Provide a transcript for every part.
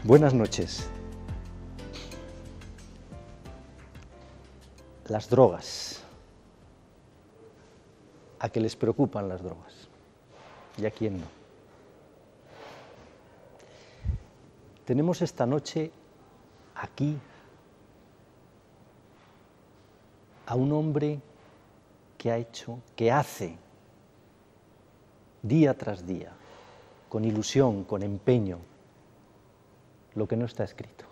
Buenas noches. Las drogas. ¿A qué les preocupan las drogas? ¿Y a quién no? Tenemos esta noche aquí a un hombre que hace día tras día, con ilusión, con empeño, lo que no está escrito.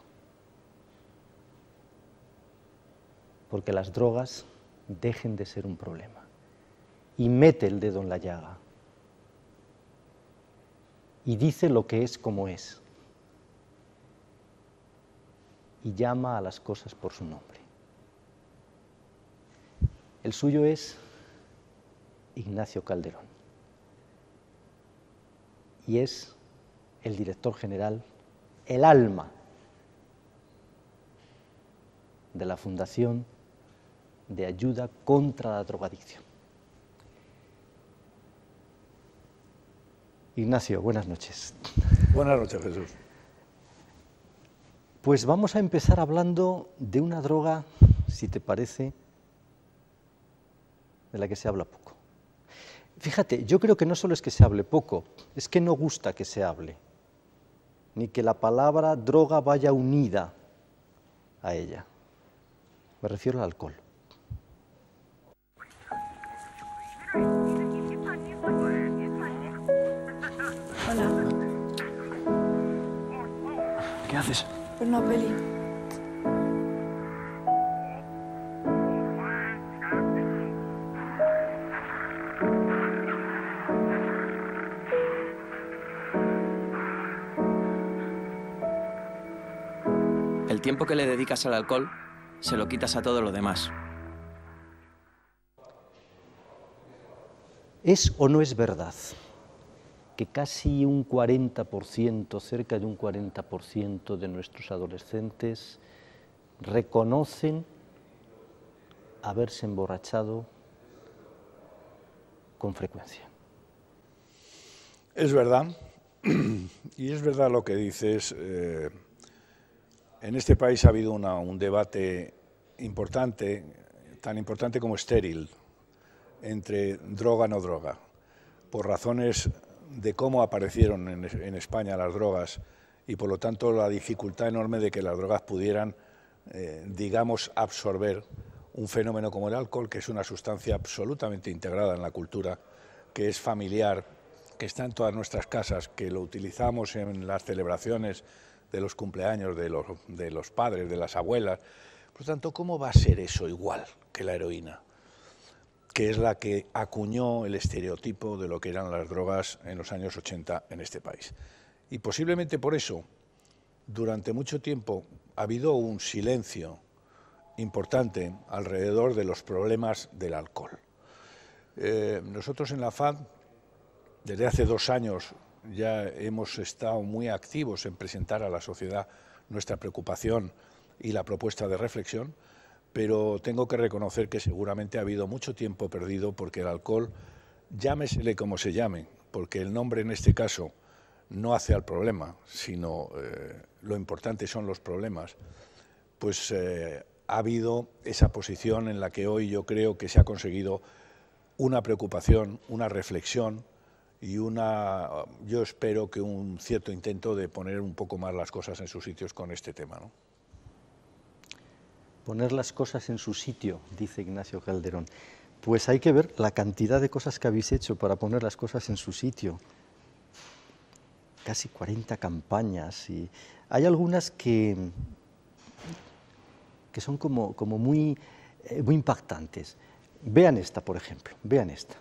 Porque las drogas dejen de ser un problema. Y mete el dedo en la llaga. Y dice lo que es como es. Y llama a las cosas por su nombre. El suyo es Ignacio Calderón. Y es el director general, el alma de la Fundación de Ayuda contra la Drogadicción. Ignacio, buenas noches. Buenas noches, Jesús. Pues vamos a empezar hablando de una droga, si te parece, de la que se habla poco. Fíjate, yo creo que no solo es que se hable poco, es que no gusta que se hable, ni que la palabra droga vaya unida a ella. Me refiero al alcohol. Hola. ¿Qué haces? Por una peli. El tiempo que le dedicas al alcohol se lo quitas a todo lo demás. ¿Es o no es verdad que casi un 40%, cerca de un 40% de nuestros adolescentes reconocen haberse emborrachado con frecuencia? Es verdad, y es verdad lo que dices. En este país ha habido un debate importante, tan importante como estéril, entre droga no droga, por razones de cómo aparecieron en España las drogas y por lo tanto la dificultad enorme de que las drogas pudieran, digamos, absorber un fenómeno como el alcohol, que es una sustancia absolutamente integrada en la cultura, que es familiar, que está en todas nuestras casas, que lo utilizamos en las celebraciones de los cumpleaños de los padres, de las abuelas. Por lo tanto, ¿cómo va a ser eso igual que la heroína, que es la que acuñó el estereotipo de lo que eran las drogas en los años 80 en este país? Y posiblemente por eso, durante mucho tiempo, ha habido un silencio importante alrededor de los problemas del alcohol. Nosotros en la FAD, desde hace 2 años, ya hemos estado muy activos en presentar a la sociedad nuestra preocupación y la propuesta de reflexión, pero tengo que reconocer que seguramente ha habido mucho tiempo perdido porque el alcohol, llámesele como se llame, porque el nombre en este caso no hace al problema, sino lo importante son los problemas, pues ha habido esa posición en la que hoy yo creo que se ha conseguido una preocupación, una reflexión y yo espero que un cierto intento de poner un poco más las cosas en sus sitios con este tema, ¿no? Poner las cosas en su sitio, dice Ignacio Calderón. Pues hay que ver la cantidad de cosas que habéis hecho para poner las cosas en su sitio. Casi 40 campañas y hay algunas que son como muy impactantes. Vean esta, por ejemplo, vean esta.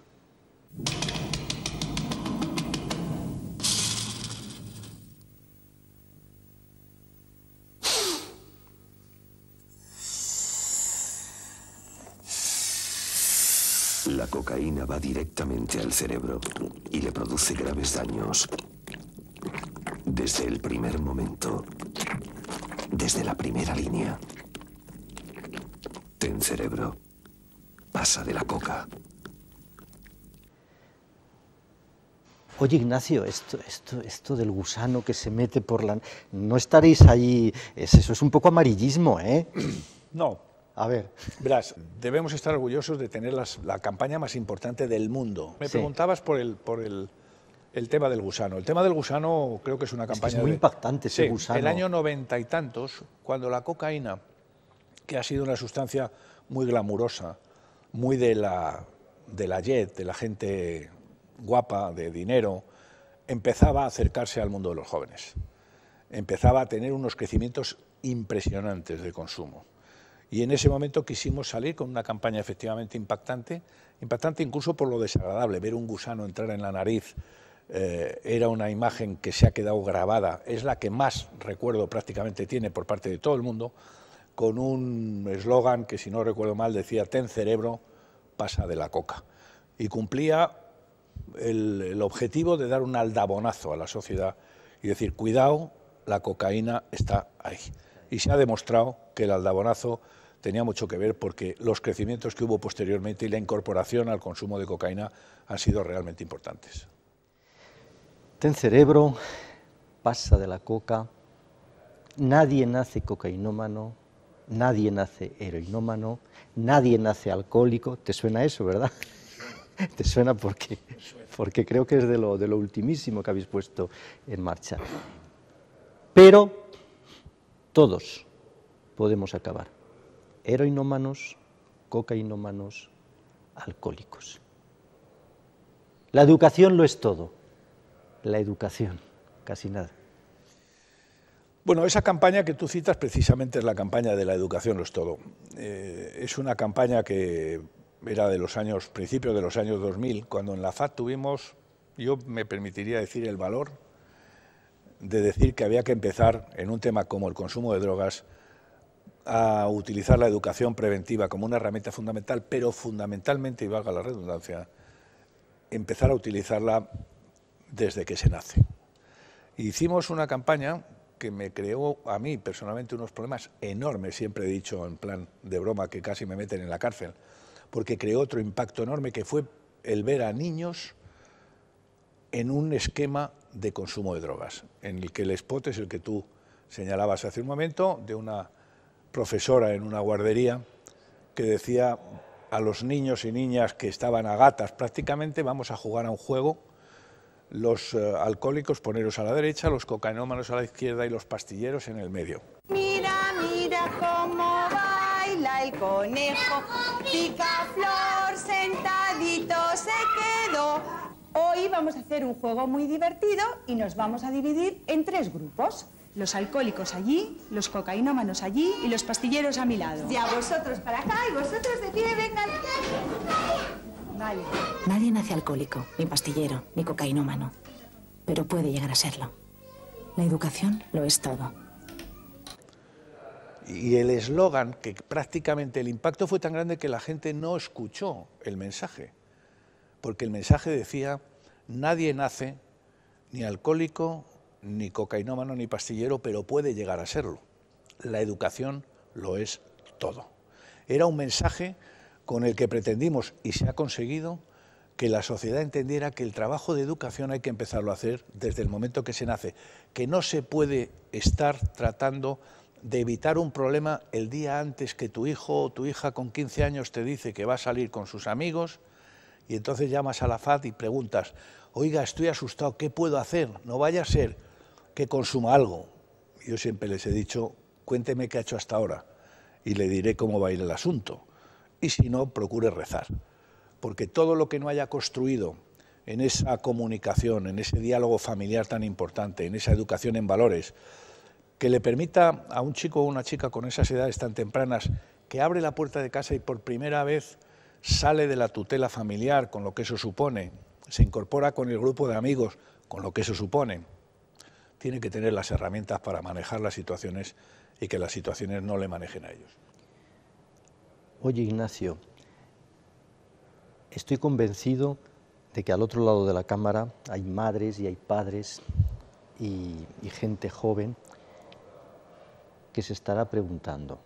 La cocaína va directamente al cerebro y le produce graves daños. Desde el primer momento, desde la primera línea. Ten cerebro, pasa de la coca. Oye, Ignacio, esto del gusano que se mete por la... No estaréis allí... Eso es un poco amarillismo, ¿eh? No. A ver. Verás, debemos estar orgullosos de tener la campaña más importante del mundo. Me preguntabas por el tema del gusano. El tema del gusano creo que es una campaña... Es muy impactante ese gusano. El año 90 y tantos, cuando la cocaína, que ha sido una sustancia muy glamurosa, muy de la jet, de la gente guapa, de dinero, empezaba a acercarse al mundo de los jóvenes. Empezaba a tener unos crecimientos impresionantes de consumo. Y en ese momento quisimos salir con una campaña efectivamente impactante incluso por lo desagradable. Ver un gusano entrar en la nariz era una imagen que se ha quedado grabada, es la que más recuerdo prácticamente tiene por parte de todo el mundo, con un eslogan que, si no recuerdo mal, decía: ten cerebro, pasa de la coca. Y cumplía el objetivo de dar un aldabonazo a la sociedad y decir: cuidado, la cocaína está ahí. Y se ha demostrado que el aldabonazo tenía mucho que ver, porque los crecimientos que hubo posteriormente y la incorporación al consumo de cocaína han sido realmente importantes. Ten cerebro, pasa de la coca, nadie nace cocainómano, nadie nace heroinómano, nadie nace alcohólico. ¿Te suena eso, verdad? ¿Te suena? Porque creo que es de lo ultimísimo que habéis puesto en marcha. Pero todos podemos acabar heroinómanos, cocainómanos, alcohólicos. La educación lo es todo. La educación, casi nada. Bueno, esa campaña que tú citas precisamente es la campaña de la educación lo es todo. Es una campaña que era de principios de los años 2000, cuando en la FAD tuvimos, yo me permitiría decir, el valor de decir que había que empezar en un tema como el consumo de drogas a utilizar la educación preventiva como una herramienta fundamental, pero fundamentalmente, y valga la redundancia, empezar a utilizarla desde que se nace. Hicimos una campaña que me creó a mí personalmente unos problemas enormes, siempre he dicho en plan de broma que casi me meten en la cárcel, porque creó otro impacto enorme, que fue el ver a niños en un esquema de consumo de drogas, en el que el spot es el que tú señalabas hace un momento, de una profesora en una guardería que decía a los niños y niñas que estaban a gatas prácticamente: vamos a jugar a un juego, los alcohólicos poneros a la derecha, los cocainómanos a la izquierda y los pastilleros en el medio. Mira, mira cómo baila el conejo, Picaflor sentadito se quedó. Hoy vamos a hacer un juego muy divertido y nos vamos a dividir en 3 grupos. Los alcohólicos allí, los cocainómanos allí y los pastilleros a mi lado. Ya vosotros para acá y vosotros de pie, vengan. Vale. Nadie nace alcohólico, ni pastillero, ni cocainómano, pero puede llegar a serlo. La educación lo es todo. Y el eslogan, que prácticamente el impacto fue tan grande que la gente no escuchó el mensaje, porque el mensaje decía: nadie nace ni alcohólico, ni cocainómano, ni pastillero, pero puede llegar a serlo. La educación lo es todo. Era un mensaje con el que pretendimos, y se ha conseguido, que la sociedad entendiera que el trabajo de educación hay que empezarlo a hacer desde el momento que se nace, que no se puede estar tratando de evitar un problema el día antes que tu hijo o tu hija con 15 años te dice que va a salir con sus amigos, y entonces llamas a la FAD y preguntas: oiga, estoy asustado, ¿qué puedo hacer? No vaya a ser que consuma algo. Yo siempre les he dicho: cuénteme qué ha hecho hasta ahora y le diré cómo va a ir el asunto. Y si no, procure rezar, porque todo lo que no haya construido en esa comunicación, en ese diálogo familiar tan importante, en esa educación en valores, que le permita a un chico o una chica con esas edades tan tempranas, que abre la puerta de casa y por primera vez sale de la tutela familiar, con lo que eso supone, se incorpora con el grupo de amigos, con lo que eso supone, tiene que tener las herramientas para manejar las situaciones y que las situaciones no le manejen a ellos. Oye, Ignacio, estoy convencido de que al otro lado de la cámara hay madres y hay padres y gente joven que se estará preguntando: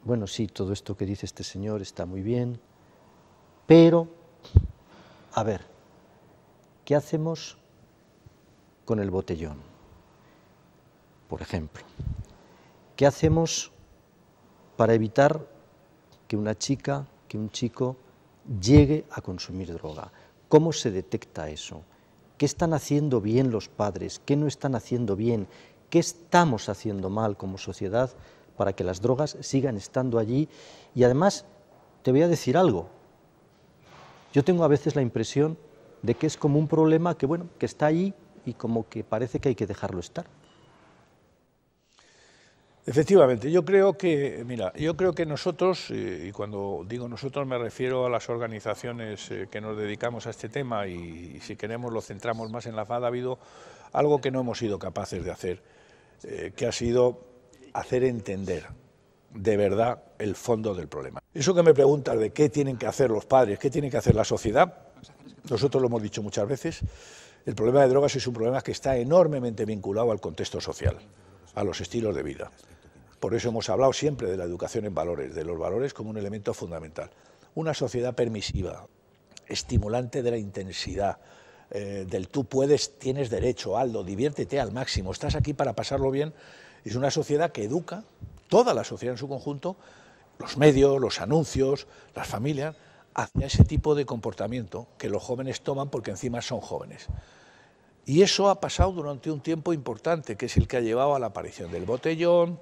bueno, sí, todo esto que dice este señor está muy bien, pero, a ver, ¿qué hacemos con el botellón? Por ejemplo, ¿qué hacemos para evitar que una chica, que un chico llegue a consumir droga? ¿Cómo se detecta eso? ¿Qué están haciendo bien los padres? ¿Qué no están haciendo bien? ¿Qué estamos haciendo mal como sociedad para que las drogas sigan estando allí? Y además, te voy a decir algo. Yo tengo a veces la impresión de que es como un problema que, bueno, que está allí y como que parece que hay que dejarlo estar. Efectivamente, yo creo que, mira, yo creo que nosotros, y cuando digo nosotros me refiero a las organizaciones que nos dedicamos a este tema y si queremos lo centramos más en la FAD, ha habido algo que no hemos sido capaces de hacer, que ha sido hacer entender de verdad el fondo del problema. Eso que me preguntas de qué tienen que hacer los padres, qué tiene que hacer la sociedad, nosotros lo hemos dicho muchas veces, el problema de drogas es un problema que está enormemente vinculado al contexto social, a los estilos de vida. Por eso hemos hablado siempre de la educación en valores, de los valores como un elemento fundamental. Una sociedad permisiva, estimulante de la intensidad, del tú puedes, tienes derecho, hazlo, diviértete al máximo, estás aquí para pasarlo bien, es una sociedad que educa, toda la sociedad en su conjunto, los medios, los anuncios, las familias, hacia ese tipo de comportamiento que los jóvenes toman porque encima son jóvenes. Y eso ha pasado durante un tiempo importante, que es el que ha llevado a la aparición del botellón.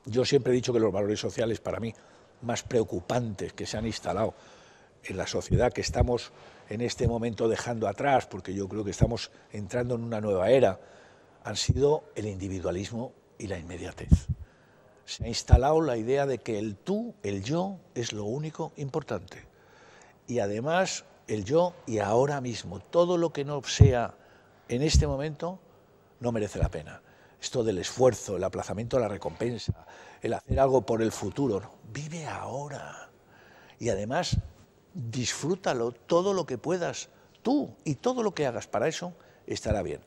Yo siempre he dicho que los valores sociales para mí más preocupantes que se han instalado en la sociedad que estamos en este momento dejando atrás, porque yo creo que estamos entrando en una nueva era, han sido el individualismo y la inmediatez. Se ha instalado la idea de que el tú, el yo, es lo único importante. Y además el yo y ahora mismo, todo lo que no sea en este momento no merece la pena. Esto del esfuerzo, el aplazamiento de la recompensa, el hacer algo por el futuro, ¿no? Vive ahora y además disfrútalo todo lo que puedas tú y todo lo que hagas para eso estará bien.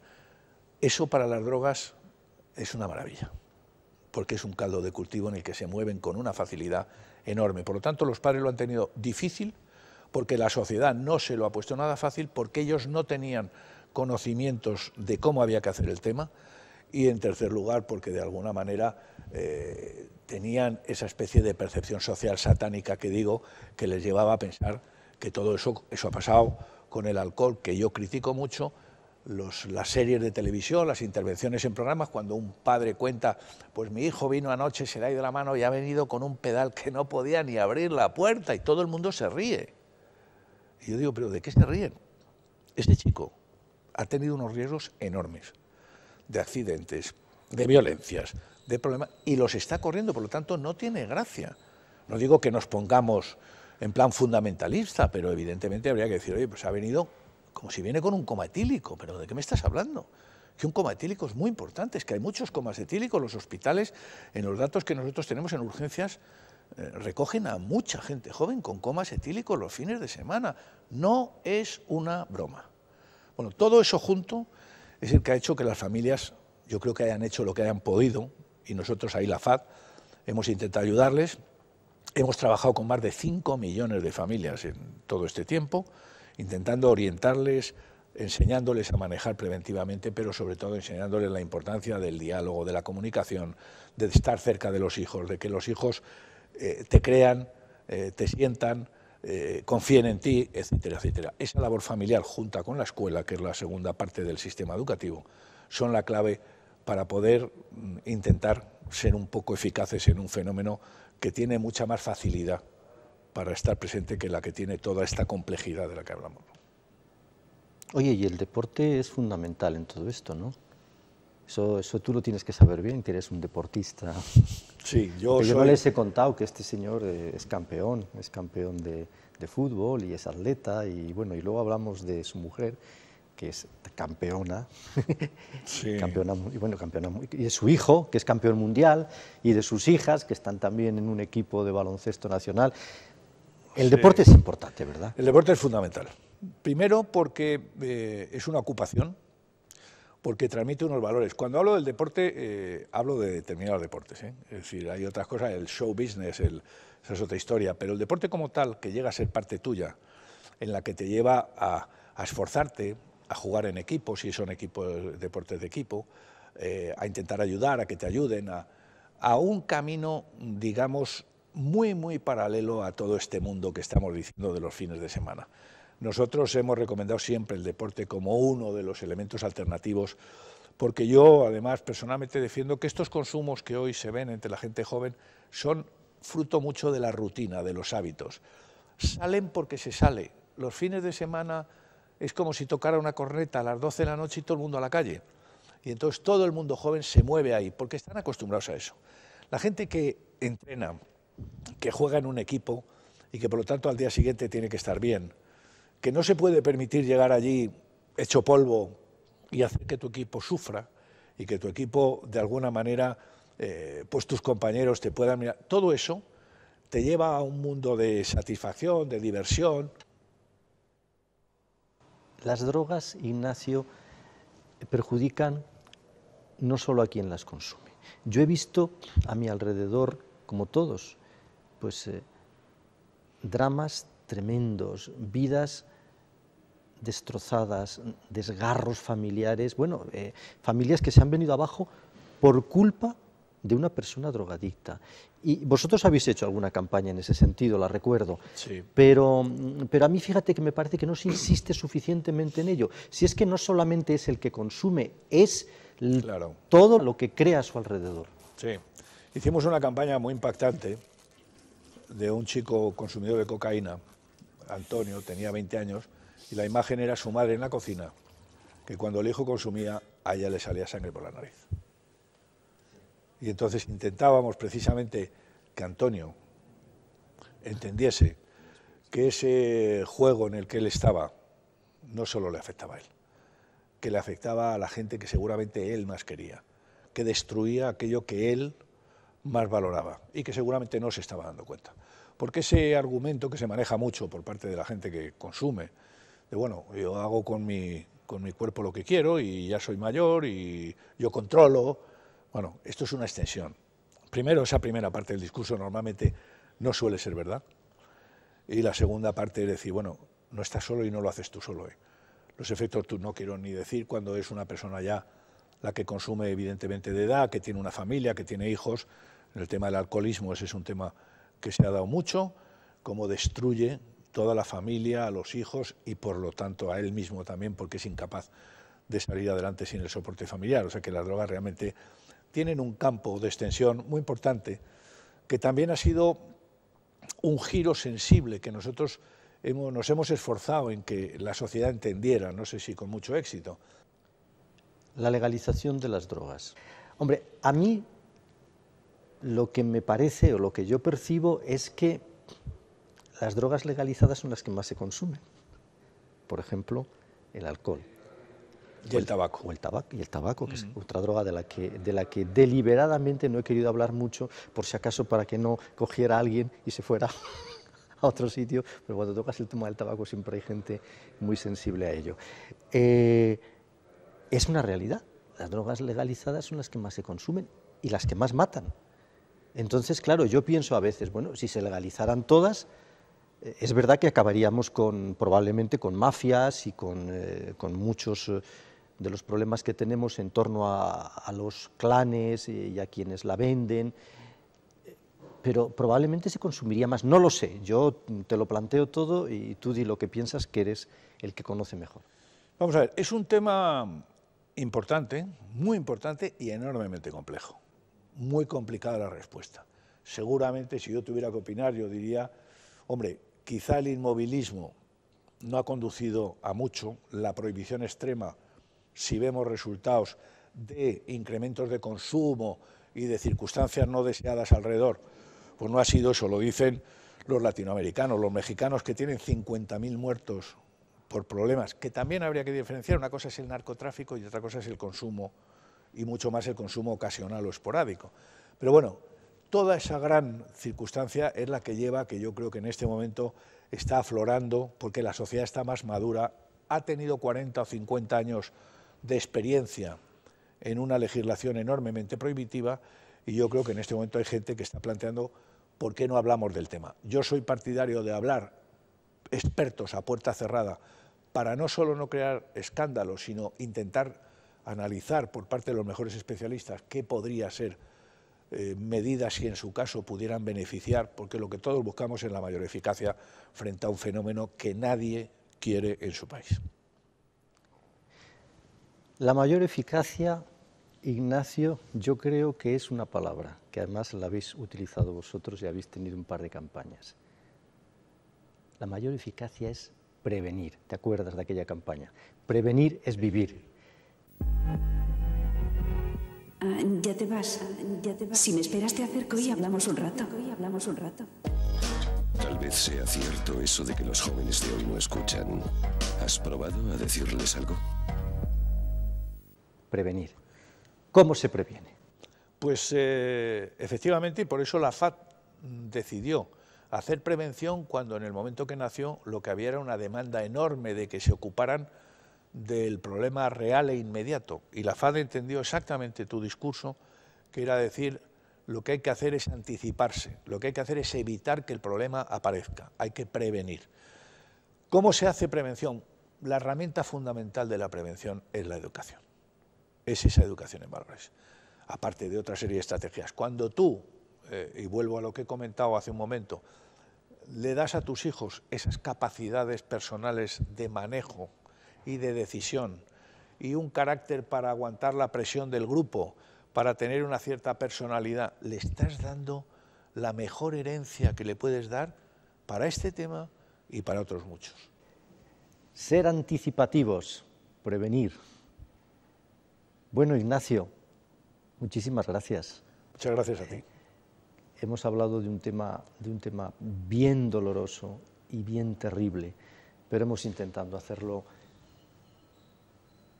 Eso para las drogas es una maravilla, porque es un caldo de cultivo en el que se mueven con una facilidad enorme. Por lo tanto, los padres lo han tenido difícil porque la sociedad no se lo ha puesto nada fácil, porque ellos no tenían conocimientos de cómo había que hacer el tema, y en tercer lugar porque de alguna manera tenían esa especie de percepción social satánica que digo, que les llevaba a pensar que todo eso ha pasado con el alcohol, que yo critico mucho, las series de televisión, las intervenciones en programas, cuando un padre cuenta, pues mi hijo vino anoche, se le ha ido la mano y ha venido con un pedal que no podía ni abrir la puerta y todo el mundo se ríe. Y yo digo, ¿pero de qué se ríen? Este chico ha tenido unos riesgos enormes de accidentes, de violencias, de problemas, y los está corriendo, por lo tanto no tiene gracia. No digo que nos pongamos en plan fundamentalista, pero evidentemente habría que decir, oye, pues ha venido como si viene con un coma etílico, pero ¿de qué me estás hablando? Que un coma etílico es muy importante, es que hay muchos comas etílicos, los hospitales, en los datos que nosotros tenemos en urgencias, recogen a mucha gente joven con comas etílicos los fines de semana. No es una broma. Bueno, todo eso junto es el que ha hecho que las familias, yo creo que hayan hecho lo que hayan podido, y nosotros ahí la FAD hemos intentado ayudarles. Hemos trabajado con más de 5 millones de familias en todo este tiempo, intentando orientarles, enseñándoles a manejar preventivamente, pero sobre todo enseñándoles la importancia del diálogo, de la comunicación, de estar cerca de los hijos, de que los hijos te crean, te sientan, confíen en ti, etcétera, etcétera. Esa labor familiar junta con la escuela, que es la segunda parte del sistema educativo, son la clave para poder intentar ser un poco eficaces en un fenómeno que tiene mucha más facilidad para estar presente que la que tiene toda esta complejidad de la que hablamos. Oye, y el deporte es fundamental en todo esto, ¿no? Eso tú lo tienes que saber bien, que eres un deportista. Sí, yo no les he contado que este señor es campeón de fútbol y es atleta, y bueno, y luego hablamos de su mujer, que es campeona, sí. Y de su hijo, que es campeón mundial, y de sus hijas, que están también en un equipo de baloncesto nacional. El deporte es importante, ¿verdad? El deporte es fundamental. Primero porque es una ocupación, porque transmite unos valores. Cuando hablo del deporte, hablo de determinados deportes, ¿eh? Es decir, hay otras cosas, el show business, esa es otra historia, pero el deporte como tal, que llega a ser parte tuya, en la que te lleva a esforzarte, a jugar en equipo, si son equipos, deportes de equipo, a intentar ayudar, a que te ayuden, a un camino, digamos, muy paralelo a todo este mundo que estamos diciendo de los fines de semana. Nosotros hemos recomendado siempre el deporte como uno de los elementos alternativos, porque yo, además, personalmente defiendo que estos consumos que hoy se ven entre la gente joven son fruto mucho de la rutina, de los hábitos. Salen porque se sale. Los fines de semana es como si tocara una corneta a las 12 de la noche y todo el mundo a la calle. Y entonces todo el mundo joven se mueve ahí, porque están acostumbrados a eso. La gente que entrena, que juega en un equipo y que por lo tanto al día siguiente tiene que estar bien, que no se puede permitir llegar allí hecho polvo y hacer que tu equipo sufra y que tu equipo de alguna manera, pues tus compañeros te puedan mirar, todo eso te lleva a un mundo de satisfacción, de diversión. Las drogas, Ignacio, perjudican no solo a quien las consume. Yo he visto a mi alrededor, como todos, pues dramas tremendos, vidas destrozadas, desgarros familiares, bueno, familias que se han venido abajo por culpa de una persona drogadicta. Y vosotros habéis hecho alguna campaña en ese sentido, la recuerdo, sí. pero a mí fíjate que me parece que no se insiste suficientemente en ello. Si es que no solamente es el que consume, es claro, todo lo que crea a su alrededor. Sí, hicimos una campaña muy impactante de un chico consumidor de cocaína, Antonio, tenía 20 años, y la imagen era su madre en la cocina, que cuando el hijo consumía, a ella le salía sangre por la nariz. Y entonces intentábamos precisamente que Antonio entendiese que ese juego en el que él estaba no solo le afectaba a él, que le afectaba a la gente que seguramente él más quería, que destruía aquello que él más valoraba y que seguramente no se estaba dando cuenta. Porque ese argumento que se maneja mucho por parte de la gente que consume, de bueno, yo hago con mi cuerpo lo que quiero y ya soy mayor y yo controlo. Bueno, esto es una extensión. Primero, esa primera parte del discurso normalmente no suele ser verdad. Y la segunda parte es decir, bueno, no estás solo y no lo haces tú solo. Los efectos, tú no quiero ni decir cuando es una persona ya la que consume evidentemente de edad, que tiene una familia, que tiene hijos. En el tema del alcoholismo ese es un tema que se ha dado mucho, cómo destruye toda la familia, a los hijos y por lo tanto a él mismo también, porque es incapaz de salir adelante sin el soporte familiar. O sea que las drogas realmente tienen un campo de extensión muy importante, que también ha sido un giro sensible que nosotros nos hemos esforzado en que la sociedad entendiera, no sé si con mucho éxito. La legalización de las drogas. Hombre, a mí lo que me parece o lo que yo percibo es que las drogas legalizadas son las que más se consumen. Por ejemplo, el alcohol. Y el tabaco. O el tabaco, y el tabaco, que es otra droga de la que deliberadamente no he querido hablar mucho, por si acaso para que no cogiera a alguien y se fuera a otro sitio, pero cuando tocas el tema del tabaco siempre hay gente muy sensible a ello. Es una realidad, las drogas legalizadas son las que más se consumen y las que más matan. Entonces, claro, yo pienso a veces, bueno, si se legalizaran todas, es verdad que acabaríamos probablemente con mafias y con muchos de los problemas que tenemos en torno a los clanes y a quienes la venden, pero probablemente se consumiría más, no lo sé, yo te lo planteo todo y tú di lo que piensas, que eres el que conoce mejor. Vamos a ver, es un tema importante, muy importante y enormemente complejo, muy complicada la respuesta. Seguramente si yo tuviera que opinar yo diría, hombre, quizá el inmovilismo no ha conducido a mucho, la prohibición extrema, si vemos resultados de incrementos de consumo y de circunstancias no deseadas alrededor, pues no ha sido eso, lo dicen los latinoamericanos, los mexicanos que tienen 50.000 muertos por problemas, que también habría que diferenciar, una cosa es el narcotráfico y otra cosa es el consumo, y mucho más el consumo ocasional o esporádico. Pero bueno, toda esa gran circunstancia es la que lleva, que yo creo que en este momento está aflorando, porque la sociedad está más madura, ha tenido 40 o 50 años de experiencia en una legislación enormemente prohibitiva, y yo creo que en este momento hay gente que está planteando por qué no hablamos del tema. Yo soy partidario de hablar expertos a puerta cerrada para no solo no crear escándalos, sino intentar analizar por parte de los mejores especialistas qué podría ser medidas que en su caso pudieran beneficiar, porque lo que todos buscamos es la mayor eficacia frente a un fenómeno que nadie quiere en su país. La mayor eficacia, Ignacio, yo creo que es una palabra, que además la habéis utilizado vosotros y habéis tenido un par de campañas. La mayor eficacia es prevenir, ¿te acuerdas de aquella campaña? Prevenir es vivir. Ya te vas. Si me esperas te acerco y hablamos un rato. Tal vez sea cierto eso de que los jóvenes de hoy no escuchan. ¿Has probado a decirles algo? Prevenir. ¿Cómo se previene? Pues efectivamente, y por eso la FAD decidió hacer prevención cuando en el momento que nació lo que había era una demanda enorme de que se ocuparan del problema real e inmediato. Y la FAD entendió exactamente tu discurso, que era decir, lo que hay que hacer es anticiparse, lo que hay que hacer es evitar que el problema aparezca, hay que prevenir. ¿Cómo se hace prevención? La herramienta fundamental de la prevención es la educación, es esa educación en valores, aparte de otra serie de estrategias. Cuando tú, y vuelvo a lo que he comentado hace un momento, le das a tus hijos esas capacidades personales de manejo y de decisión, y un carácter para aguantar la presión del grupo, para tener una cierta personalidad, le estás dando la mejor herencia que le puedes dar para este tema y para otros muchos. Ser anticipativos, prevenir. Bueno, Ignacio, muchísimas gracias. Muchas gracias a ti. Hemos hablado de un tema bien doloroso y bien terrible, pero hemos intentado hacerlo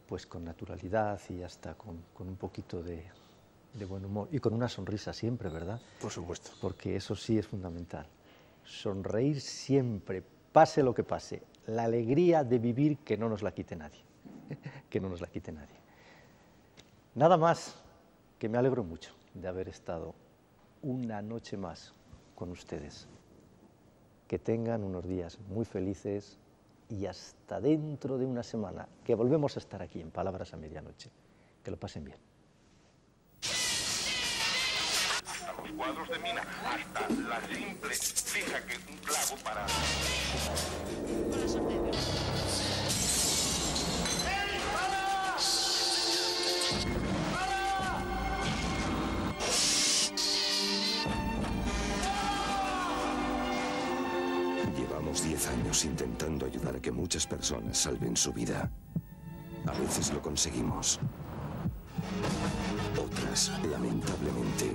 pues con naturalidad y hasta con un poquito de buen humor y con una sonrisa siempre, ¿verdad? Por supuesto. Porque eso sí es fundamental. Sonreír siempre, pase lo que pase. La alegría de vivir, que no nos la quite nadie. Que no nos la quite nadie. Nada más, que me alegro mucho de haber estado una noche más con ustedes. Que tengan unos días muy felices y hasta dentro de una semana, que volvemos a estar aquí en Palabras a Medianoche. Que lo pasen bien. Hasta los cuadros de mina, hasta la simple fija que un clavo para... Llevamos 10 años intentando ayudar a que muchas personas salven su vida. A veces lo conseguimos. Otras, lamentablemente,